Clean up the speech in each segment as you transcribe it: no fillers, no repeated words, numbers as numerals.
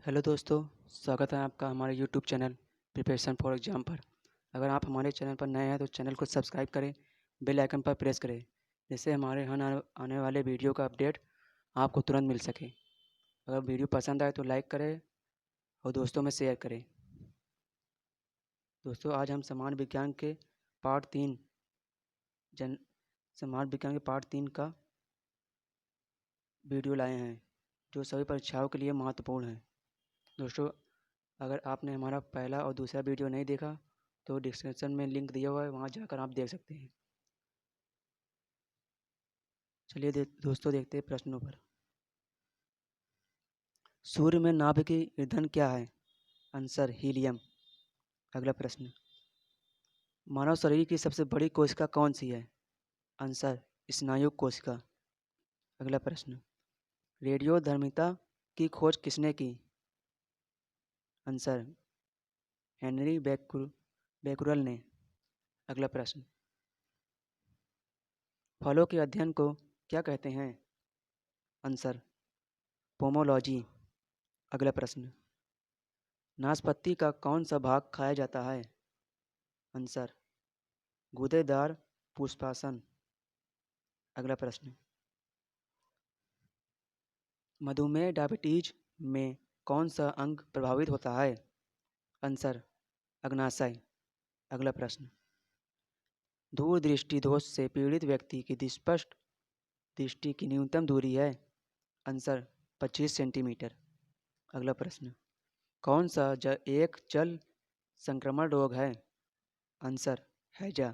Hello दोस्तों, स्वागत है आपका हमारे YouTube channel preparation for exam पर। अगर आप हमारे चैनल पर नए हैं तो चैनल को सब्सक्राइब करें, बेल आइकन पर प्रेस करें, जिससे हमारे आने वाले वीडियो का अपडेट आपको तुरंत मिल सके। अगर वीडियो पसंद आए तो लाइक करें और दोस्तों में शेयर करें। दोस्तों, आज हम समाज विज्ञान के पार्ट 3 जन समाज विज्ञान के पार्ट 3 का वीडियो लाए हैं, जो सभी परीक्षाओं के लिए महत्वपूर्ण है। दोस्तों, अगर आपने हमारा पहला और दूसरा वीडियो नहीं देखा तो डिस्क्रिप्शन में लिंक दिया हुआ है, वहाँ जाकर आप देख सकते हैं। चलिए दोस्तों, देखते हैं प्रश्नों पर। सूर्य में नाभिकीय ईंधन क्या है? Answer helium. अगला प्रश्न, मानव शरीर की सबसे बड़ी कोशिका कौन सी है? आंसर स्नायु कोशिका। अगला प्रश्न, रेडियोधर्मिता की खोज किसने की? आंसर हेनरी बेकुरल ने। अगला प्रश्न, फलों के अध्ययन को क्या कहते हैं? Answer pomology. अगला प्रश्न, नाशपाती का कौन सा भाग खाया जाता है? आंसर गूदेदार पुष्पासन। अगला प्रश्न, मधुमेह डायबिटीज में कौन सा अंग प्रभावित होता है? आंसर अग्नाशय। अगला प्रश्न, दूरदृष्टि दोष से पीड़ित व्यक्ति की स्पष्ट दृष्टि की न्यूनतम दूरी है? Answer 25 centimetre. अगला प्रश्न, कौन सा एक जल संक्रमण रोग है? आंसर हैजा।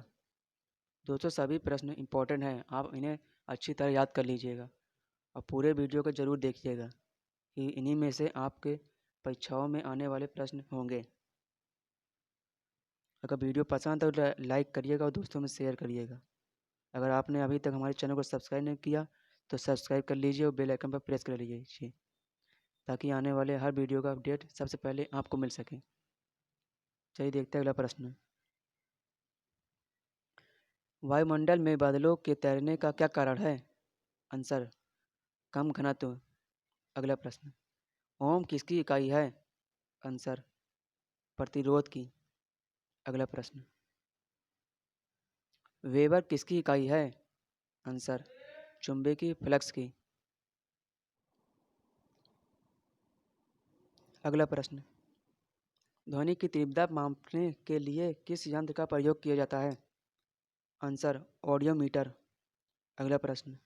दोस्तों, सभी प्रश्न इंपॉर्टेंट हैं, आप इन्हें अच्छी तरह याद कर लीजिएगा और पूरे वीडियो को ज़रूर देखिएगा कि इन्हीं में से आपके परीक्षाओं में आने वाले प्रश्न होंगे। अगर वीडियो पसंद है तो लाइक करिएगा और दोस्तों में शेयर करिएगा। अगर आपने अभी तक हमारे चैनल को सब्सक्राइब नहीं किया तो सब्सक्राइब कर लीजिए और बेल आइकन पर प्रेस कर लीजिए, ताकि आने वाले हर वीडियो का अपडेट सबसे पहले आपको मिल सके। चलिए देखते हैं अगला प्रश्न, वायुमंडल में बादलों के तैरने का क्या कारण है? आंसर कम घनत्व। अगला प्रश्न, ओम किसकी इकाई है? आंसर प्रतिरोध की। अगला प्रश्न, वेबर किसकी इकाई है? आंसर चुंबकीय फ्लक्स की। अगला प्रश्न, ध्वनि की तीव्रता मापने के लिए किस यंत्र का प्रयोग किया जाता है? Answer audiometer. अगला प्रश्न,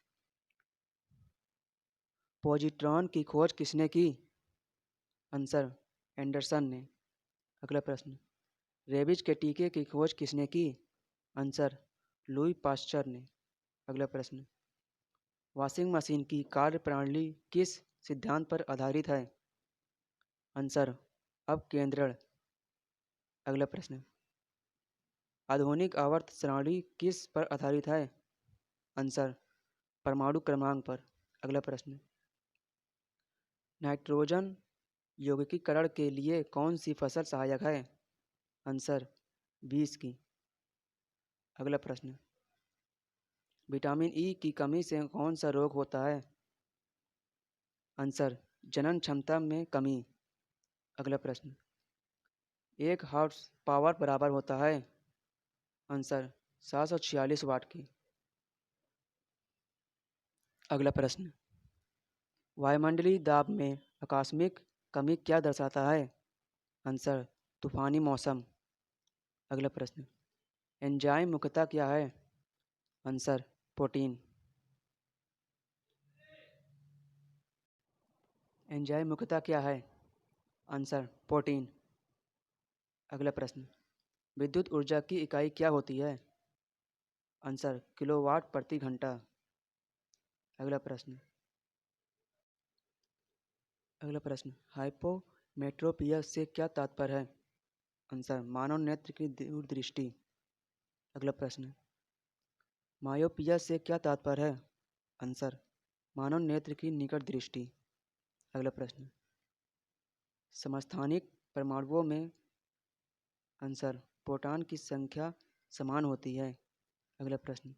पॉजिट्रॉन की खोज किसने की? आंसर एंडरसन ने। अगला प्रश्न, रेबीज के टीके की खोज किसने की? आंसर लुई पाश्चर ने। अगला प्रश्न, वॉशिंग मशीन की कार्यप्रणाली किस सिद्धांत पर आधारित है? आंसर अपकेंद्रण। अगला प्रश्न, आधुनिक आवर्त सारणी किस पर आधारित है? आंसर परमाणु क्रमांक पर। अगला प्रश्न, नाइट्रोजन यौगिकीकरण के लिए कौन सी फसल सहायक है? आंसर बीज की। अगला प्रश्न, विटामिन ई की कमी से कौन सा रोग होता है? आंसर जनन क्षमता में कमी। अगला प्रश्न, एक हॉर्स पावर बराबर होता है? आंसर 746 वाट की। अगला प्रश्न, वायुमंडलीय दाब में आकस्मिक कमी क्या दर्शाता है? आंसर तूफानी मौसम। अगला प्रश्न, एंजाइम मुख्यतः क्या है? Answer protein. एंजाइम मुख्यतः क्या है? Answer protein. अगला प्रश्न, विद्युत ऊर्जा की इकाई क्या होती है? आंसर किलोवाट प्रति घंटा। अगला प्रश्न, हाइपोमेट्रोपिया से क्या तात्पर्य है? आंसर मानव नेत्र की दूरदृष्टि। अगला प्रश्न, मायोपिया से क्या तात्पर्य है? आंसर मानव नेत्र की निकट दृष्टि। अगला प्रश्न, समस्थानिक परमाणुओं में आंसर प्रोटॉन की संख्या समान होती है। अगला प्रश्न,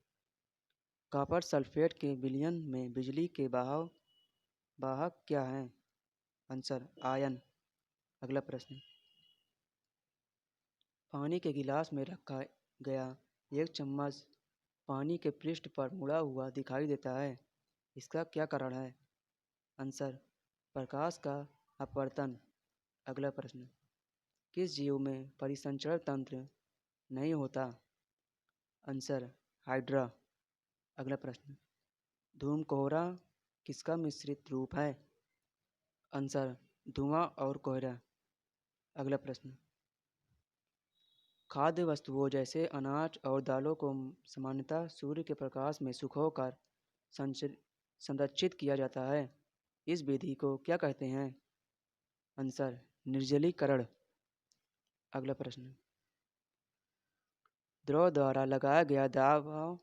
कॉपर सल्फेट के विलयन में बिजली के वाहक क्या हैं? Answer ion. अगला प्रश्न, पानी के गिलास में रखा गया एक चम्मच पानी के पृष्ठ पर मुड़ा हुआ दिखाई देता है, इसका क्या कारण है? आंसर, प्रकाश का अपवर्तन। अगला प्रश्न, किस जीव में परिसंचरण तंत्र नहीं होता? Answer, hydra. अगला प्रश्न, धूमकोहरा किसका मिश्रित रूप है? आंसर, धुआं और कोहरा। अगला प्रश्न, खाद्य वस्तुओं जैसे अनाज और दालों को सामान्यतः सूर्य के प्रकाश में सुखाकर संरक्षित किया जाता है, इस विधि को क्या कहते हैं? आंसर, निर्जलीकरण। अगला प्रश्न, द्रव द्वारा लगाया गया दबाव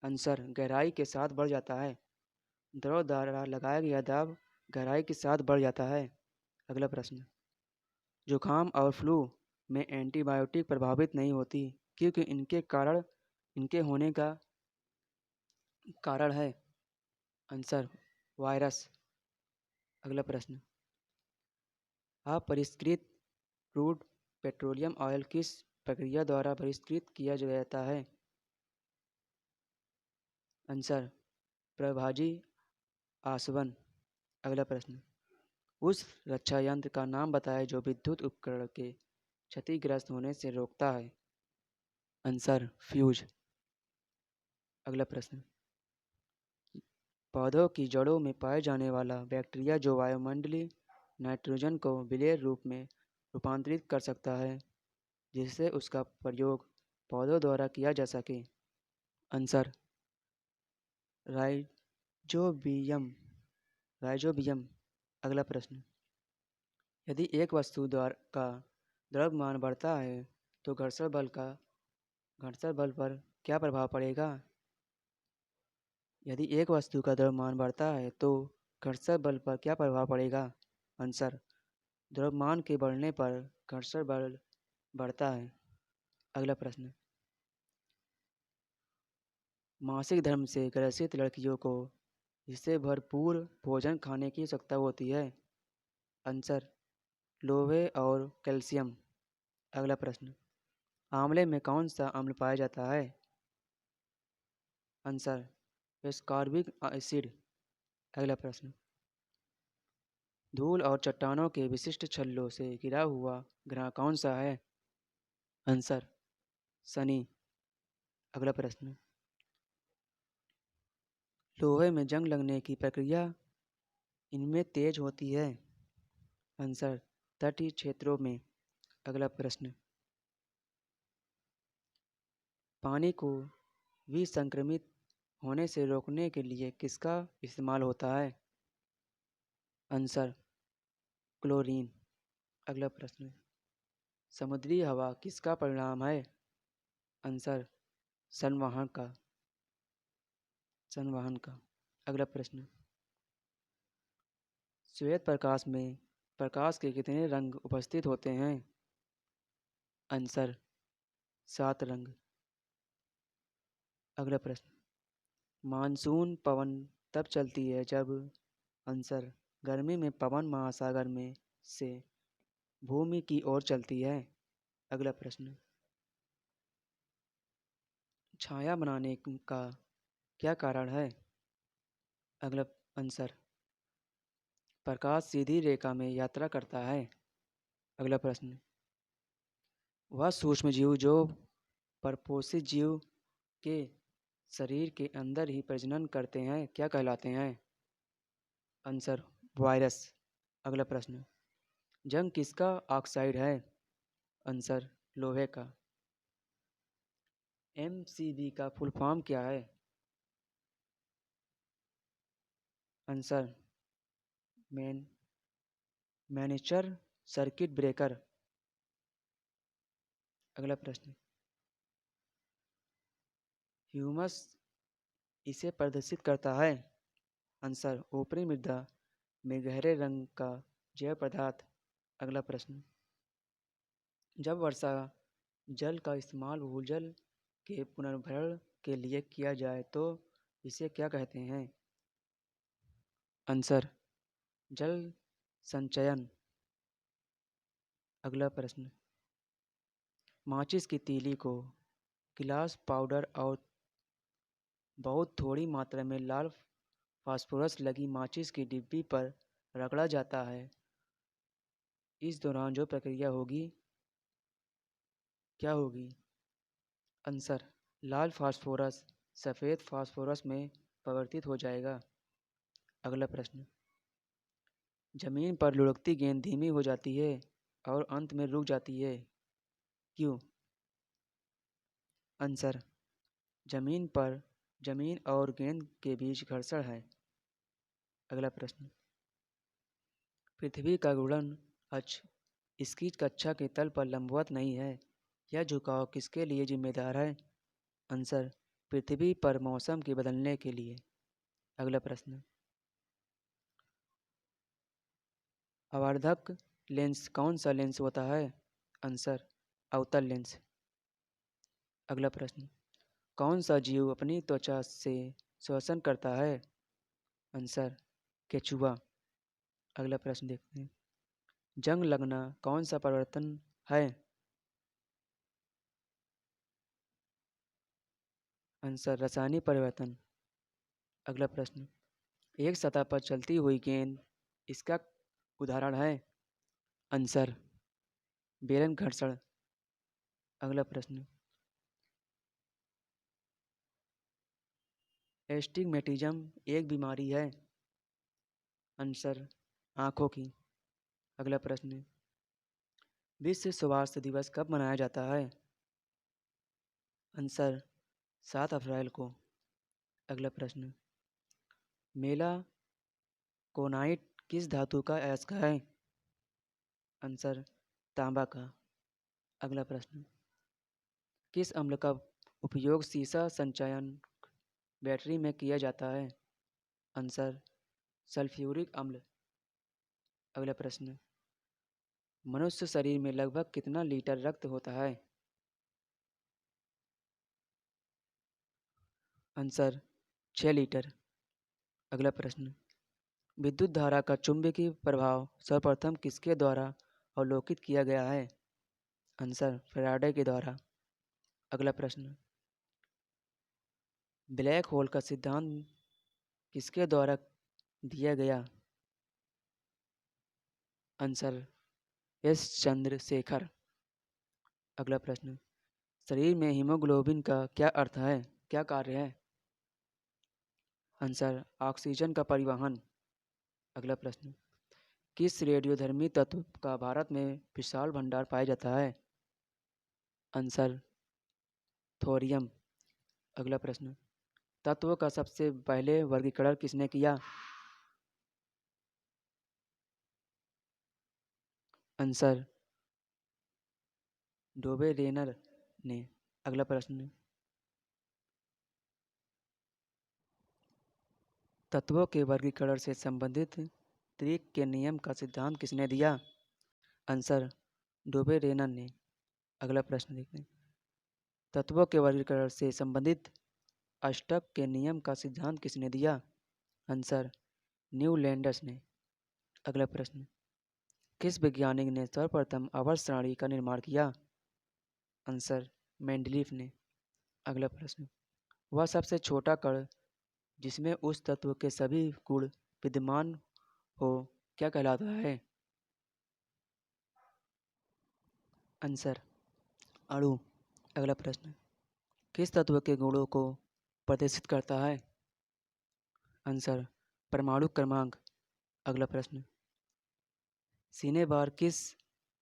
आंसर, गहराई के साथ बढ़ जाता है। द्रव द्वारा लगाया गया दाब गहराई के साथ बढ़ जाता है। अगला प्रश्न, जुखाम और फ्लू में एंटीबायोटिक प्रभावित नहीं होती क्योंकि इनके होने का कारण है? Answer, virus. अगला प्रश्न, अपरिष्कृत क्रूड पेट्रोलियम ऑयल किस प्रक्रिया द्वारा परिष्कृत किया जाता है? आंसर, प्रभाजी आसवन। अगला प्रश्न, उस रक्षा यंत्र का नाम बताएं जो विद्युत उपकरण के क्षतिग्रस्त होने से रोकता है। Answer, fuse. अगला प्रश्न, पौधों की जड़ों में पाए जाने वाला बैक्टीरिया जो वायुमंडलीय नाइट्रोजन को विलेय रूप में रूपांतरित कर सकता है जिससे उसका प्रयोग पौधों द्वारा किया जा सके। Answer, rhizobium. राइजोबियम। अगला प्रश्न, यदि एक वस्तु का द्रव्यमान बढ़ता है तो घर्षण बल पर क्या प्रभाव पड़ेगा? यदि एक वस्तु का द्रव्यमान बढ़ता है तो घर्षण बल पर क्या प्रभाव पड़ेगा? आंसर, द्रव्यमान के बढ़ने पर घर्षण बल बढ़ता है। अगला प्रश्न, मासिक धर्म से ग्रसित लड़कियों को जिससे भरपूर भोजन खाने की आवश्यकता होती है? आंसर, लोहे और कैल्शियम। अगला प्रश्न, आंवले में कौन सा अम्ल पाया जाता है? Answer, ascorbic acid. अगला प्रश्न, धूल और चट्टानों के विशिष्ट छल्लों से घिरा हुआ ग्रह कौन सा है? आंसर, शनि। अगला प्रश्न, लोहे में जंग लगने की प्रक्रिया इनमें तेज होती है? आंसर, तटीय क्षेत्रों में। अगला प्रश्न, पानी को विसंक्रमित होने से रोकने के लिए किसका इस्तेमाल होता है? Answer, chlorine. अगला प्रश्न, समुद्री हवा किसका परिणाम है? आंसर, संवहन का। अगला प्रश्न, श्वेत प्रकाश में प्रकाश के कितने रंग उपस्थित होते हैं? आंसर, 7 रंग। अगला प्रश्न, मानसून पवन तब चलती है जब? आंसर, गर्मी में पवन महासागर में से भूमि की ओर चलती है। अगला प्रश्न, छाया बनाने का क्या कारण है? अगला आंसर, प्रकाश सीधी रेखा में यात्रा करता है। अगला प्रश्न, वह सूक्ष्म जीव जो परपोषित जीव के शरीर के अंदर ही प्रजनन करते हैं क्या कहलाते हैं? Answer, virus. अगला प्रश्न, जंग किसका ऑक्साइड है? आंसर, लोहे का। एमसीबी का फुल फॉर्म क्या है? आंसर, मैन मैनेचर सर्किट ब्रेकर। अगला प्रश्न, ह्यूमस इसे प्रदर्शित करता है? आंसर, ऊपरी मृदा में गहरे रंग का जैव पदार्थ। अगला प्रश्न, जब वर्षा जल का इस्तेमाल भूजल के पुनर्भरण के लिए किया जाए तो इसे क्या कहते हैं? आंसर, जल संचयन। अगला प्रश्न, माचिस की तीली को गिलास पाउडर और बहुत थोड़ी मात्रा में लाल फास्फोरस लगी माचिस की डिब्बी पर रगड़ा जाता है। इस दौरान जो प्रक्रिया होगी क्या होगी? आंसर, लाल फास्फोरस सफ़ेद फास्फोरस में परिवर्तित हो जाएगा। अगला प्रश्न, जमीन पर लुढ़कती गेंद धीमी हो जाती है और अंत में रुक जाती है, क्यों? आंसर, जमीन और गेंद के बीच घर्षण है। अगला प्रश्न, पृथ्वी का घूर्णन अक्ष इसकी कक्षा के तल पर लंबवत नहीं है। यह झुकाव किसके लिए जिम्मेदार है? आंसर, पृथ्वी पर मौसम के बदलने के लिए। अगला प्रश्न, आवर्धक लेंस कौन सा लेंस होता है? आंसर, अवतल लेंस। अगला प्रश्न, कौन सा जीव अपनी त्वचा से श्वसन करता है? आंसर, केचुआ। अगला प्रश्न देखते हैं, जंग लगना कौन सा परिवर्तन है? आंसर, रासायनिक परिवर्तन। अगला प्रश्न, एक सतह पर चलती हुई गेंद इसका उदाहरण है? आंसर, बेलन घर्षण। अगला प्रश्न, एस्टिग्मेटिज्म एक बीमारी है? आंसर, आँखों की। अगला प्रश्न, विश्व स्वास्थ्य दिवस कब मनाया जाता है? आंसर, 7 अप्रैल को। अगला प्रश्न, मेलाकोनाइट किस धातु का अयस्क है? आंसर, तांबा का। अगला प्रश्न, किस अम्ल का उपयोग सीसा संचयन बैटरी में किया जाता है? आंसर, सल्फ्यूरिक अम्ल। अगला प्रश्न, मनुष्य शरीर में लगभग कितना लीटर रक्त होता है? Answer, 6 litre. अगला प्रश्न, विद्युत धारा का चुंबकीय प्रभाव सर्वप्रथम किसके द्वारा अवलोकित किया गया है? आंसर, फैराडे के द्वारा। अगला प्रश्न, ब्लैक होल का सिद्धांत किसके द्वारा दिया गया? Answer, S Chandrashekhar. अगला प्रश्न, शरीर में हीमोग्लोबिन का क्या अर्थ है, क्या कार्य है? आंसर, ऑक्सीजन का परिवहन। अगला प्रश्न, किस रेडियोधर्मी तत्व का भारत में विशाल भंडार पाया जाता है? Answer, thorium. अगला प्रश्न, तत्वों का सबसे पहले वर्गीकरण किसने किया? आंसर, डोबे रेनर ने। अगला प्रश्न, तत्वों के वर्गीकरण से संबंधित त्रिक के नियम का सिद्धांत किसने दिया? आंसर, डोबे रेनर ने। अगला प्रश्न देखते हैं, तत्वों के वर्गीकरण से संबंधित अष्टक के नियम का सिद्धांत किसने दिया? आंसर, न्यूलैंडस ने। अगला प्रश्न, किस वैज्ञानिक ने सर्वप्रथम आवर्त सारणी का निर्माण किया? आंसर, मेंडलीफ ने। अगला प्रश्न, वह सबसे छोटा कण जिसमें उस तत्व के सभी गुण विद्यमान हो क्या कहलाता है? आंसर, अणु। अगला प्रश्न, किस तत्व के गुणों को प्रदर्शित करता है? आंसर, परमाणु क्रमांक। अगला प्रश्न, सिनेबार किस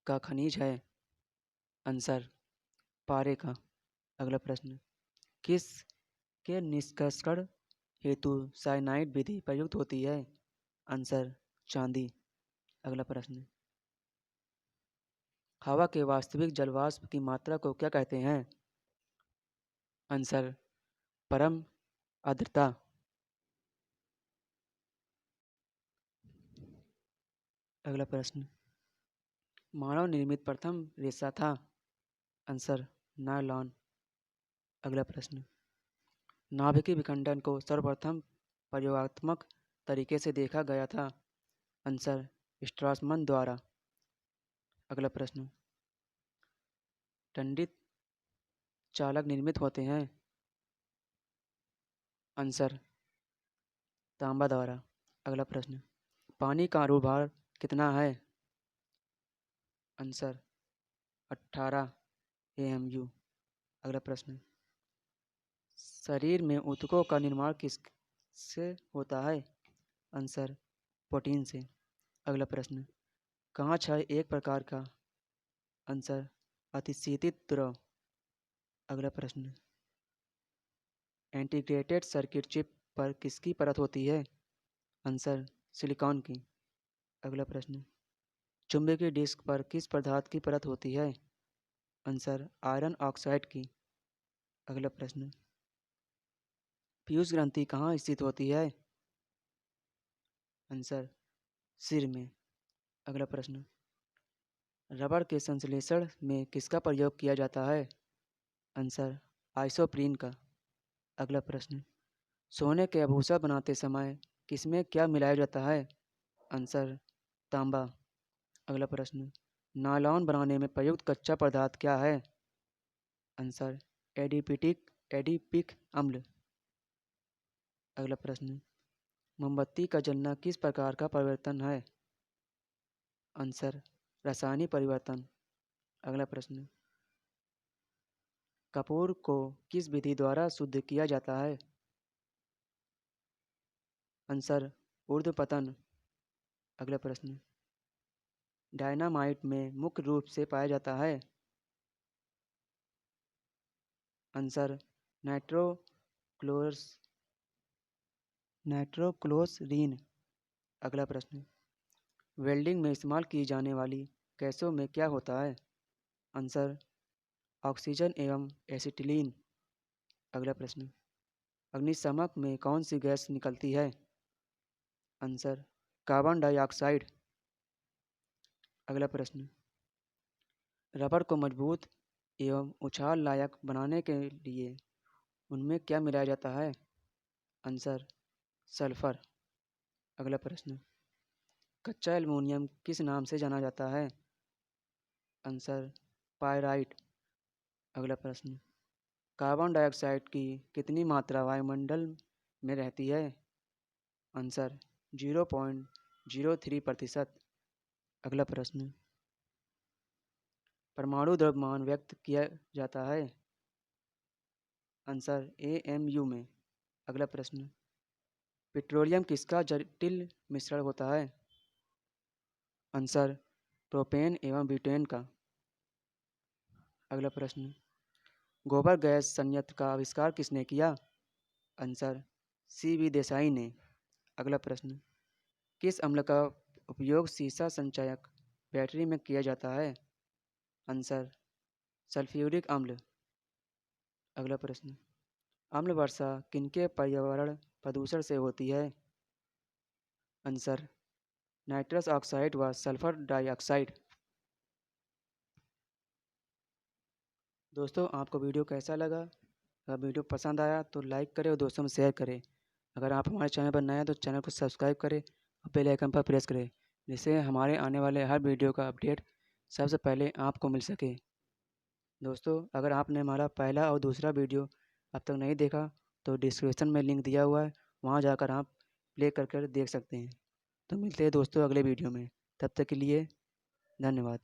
का खनिज है? आंसर, पारे का। अगला प्रश्न, किस के निष्कर्षण हेतु साइनाइड विधि प्रयुक्त होती है? आंसर, चांदी। अगला प्रश्न, हवा के वास्तविक जलवाष्प की मात्रा को क्या कहते हैं? आंसर, परम आर्द्रता। अगला प्रश्न, मानव निर्मित प्रथम रेशा था? Answer, nylon. अगला प्रश्न, नाभिकीय विखंडन को सर्वप्रथम प्रयोगात्मक तरीके से देखा गया था? आंसर, स्ट्रासमन द्वारा। अगला प्रश्न, टंडित चालक निर्मित होते हैं। आंसर, तांबा द्वारा। अगला प्रश्न, पानी का अणुभार कितना है। Answer, 18 AMU। अगला प्रश्न, शरीर में ऊतकों का निर्माण किससे होता है। आंसर, प्रोटीन से। अगला प्रश्न, कांच है एक प्रकार का। आंसर, अतिशीतित द्रव। अगला प्रश्न, इंटीग्रेटेड सर्किट चिप पर किसकी परत होती है। आंसर, सिलिकॉन की। अगला प्रश्न, चुंबकीय डिस्क पर किस पदार्थ की परत होती है। आंसर, आयरन ऑक्साइड की। अगला प्रश्न, पीयूष ग्रंथि कहाँ स्थित होती है। आंसर, सिर में। अगला प्रश्न, रबर के संश्लेषण में किसका प्रयोग किया जाता है। आंसर, आइसोप्रीन का। अगला प्रश्न, सोने के आभूषण बनाते समय किसमें क्या मिलाया जाता है। आंसर, तांबा। अगला प्रश्न, नायलॉन बनाने में प्रयुक्त कच्चा पदार्थ क्या है। आंसर, एडिपिक अम्ल। अगला प्रश्न, मोमबत्ती का जलना किस प्रकार का परिवर्तन है। आंसर, रासायनिक परिवर्तन। अगला प्रश्न, कपूर को किस विधि द्वारा शुद्ध किया जाता है। आंसर, ऊर्ध्वपतन। अगला प्रश्न, डायनामाइट में मुख्य रूप से पाया जाता है। आंसर, नाइट्रोक्लोसरीन। अगला प्रश्न, वेल्डिंग में इस्तेमाल की जाने वाली गैसों में क्या होता है। आंसर, ऑक्सीजन एवं एसिटिलीन। अगला प्रश्न, अग्निशमक में कौन सी गैस निकलती है। Answer, carbon dioxide. अगला प्रश्न, रबर को मजबूत एवं उछाल लायक बनाने के लिए उनमें क्या मिलाया जाता है। Answer, sulphur. अगला प्रश्न, कच्चा एल्युमिनियम किस नाम से जाना जाता है। Answer, pyrite. अगला प्रश्न, कार्बन डाइऑक्साइड की कितनी मात्रा वायुमंडल में रहती है। आंसर, 0.03%। अगला प्रश्न, परमाणु द्रव्यमान व्यक्त किया जाता है। आंसर, AMU में। अगला प्रश्न, पेट्रोलियम किसका जटिल मिश्रण होता है। आंसर, प्रोपेन एवं ब्यूटेन का। अगला प्रश्न, गोबर गैस संयंत्र का आविष्कार किसने किया। आंसर, CB देसाई ने। अगला प्रश्न, किस अम्ल का उपयोग सीसा संचायक बैटरी में किया जाता है। आंसर, सल्फ्यूरिक अम्ल। अगला प्रश्न, अम्ल वर्षा किनके पर्यावरण प्रदूषण से होती है। आंसर, नाइट्रस ऑक्साइड व सल्फर डाइऑक्साइड। दोस्तों, आपको वीडियो कैसा लगा। अगर वीडियो पसंद आया तो लाइक करें और दोस्तों में शेयर करें। अगर आप हमारे चैनल पर नए हैं तो चैनल को सब्सक्राइब करें और बेल आइकन पर प्रेस करें, जिससे हमारे आने वाले हर वीडियो का अपडेट सबसे पहले आपको मिल सके। दोस्तों, अगर आपने हमारा पहला और दूसरा वीडियो अब तक नहीं देखा तो डिस्क्रिप्शन में लिंक दिया हुआ है, वहाँ जाकर आप प्ले कर देख सकते हैं। तो मिलते हैं दोस्तों अगले वीडियो में, तब तक के लिए धन्यवाद।